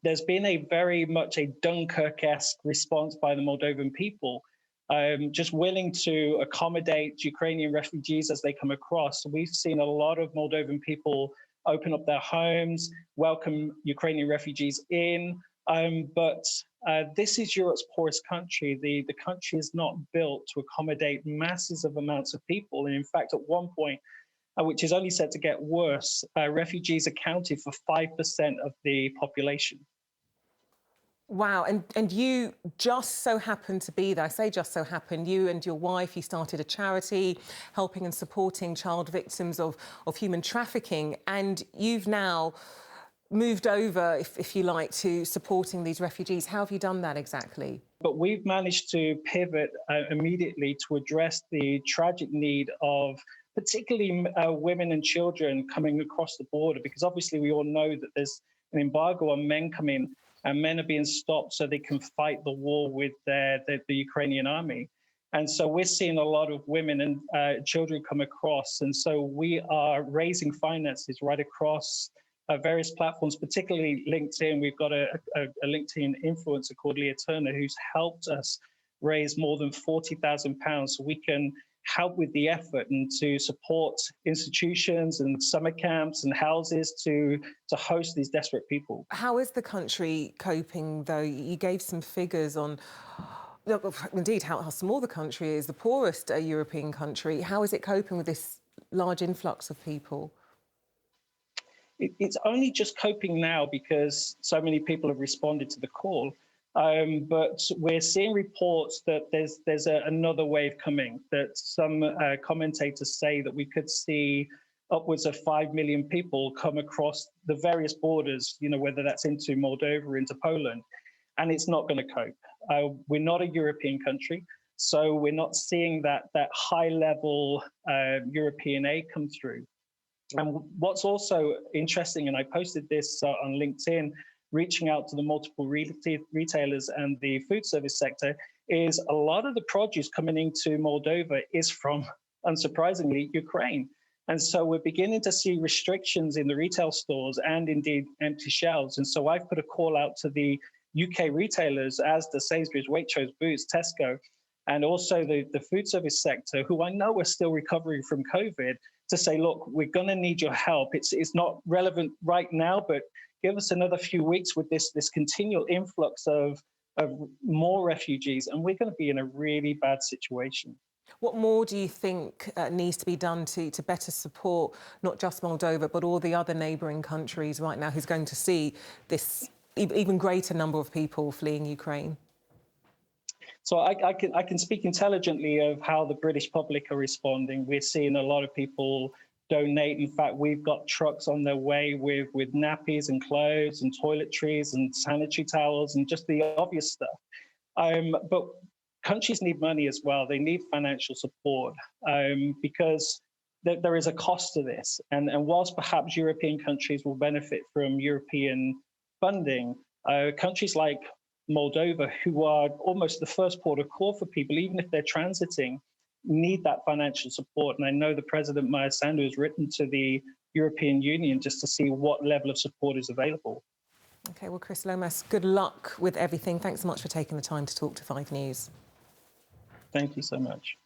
There's been a very much a Dunkirk-esque response by the Moldovan people, just willing to accommodate Ukrainian refugees as they come across. So we've seen a lot of Moldovan people open up their homes, welcome Ukrainian refugees in. But this is Europe's poorest country. The country is not built to accommodate masses of amounts of people. And in fact, at one point, which is only set to get worse, refugees accounted for 5% of the population. Wow, and you just so happened to be there. I say just so happened, you and your wife, you started a charity helping and supporting child victims of human trafficking, and you've now moved over, if you like, to supporting these refugees. How have you done that exactly? But we've managed to pivot immediately to address the tragic need of particularly women and children coming across the border, because obviously we all know that there's an embargo on men coming, and men are being stopped so they can fight the war with the Ukrainian army. And so we're seeing a lot of women and children come across. And so we are raising finances right across various platforms, particularly LinkedIn. We've got a LinkedIn influencer called Leah Turner who's helped us raise more than £40,000 so we can help with the effort and to support institutions and summer camps and houses to host these desperate people. How is the country coping, though? You gave some figures on, indeed, how small the country is, the poorest European country. How is it coping with this large influx of people? It's only just coping now because so many people have responded to the call. But we're seeing reports that there's another wave coming, that some commentators say that we could see upwards of 5 million people come across the various borders, whether that's into Moldova or into Poland, and it's not going to cope. We're not a European country, so we're not seeing that high-level European aid come through. And what's also interesting, and I posted this on LinkedIn, reaching out to the multiple retailers and the food service sector, is a lot of the produce coming into Moldova is from, unsurprisingly, Ukraine. And so we're beginning to see restrictions in the retail stores and indeed empty shelves. And so I've put a call out to the UK retailers, as the Sainsbury's, Waitrose, Boots, Tesco, and also the food service sector, who I know are still recovering from COVID, to say, look, we're going to need your help. It's not relevant right now, but give us another few weeks with this continual influx of more refugees, and we're going to be in a really bad situation. What more do you think needs to be done to better support not just Moldova, but all the other neighbouring countries right now who's going to see this even greater number of people fleeing Ukraine? So I can speak intelligently of how the British public are responding. We're seeing a lot of people donate. In fact, we've got trucks on their way with nappies and clothes and toiletries and sanitary towels and just the obvious stuff. But countries need money as well. They need financial support because there is a cost to this. And whilst perhaps European countries will benefit from European funding, countries like Moldova, who are almost the first port of call for people, even if they're transiting, need that financial support. And I know the President, Maya Sandu, has written to the European Union just to see what level of support is available. OK, well, Chris Lomas, good luck with everything. Thanks so much for taking the time to talk to 5 News. Thank you so much.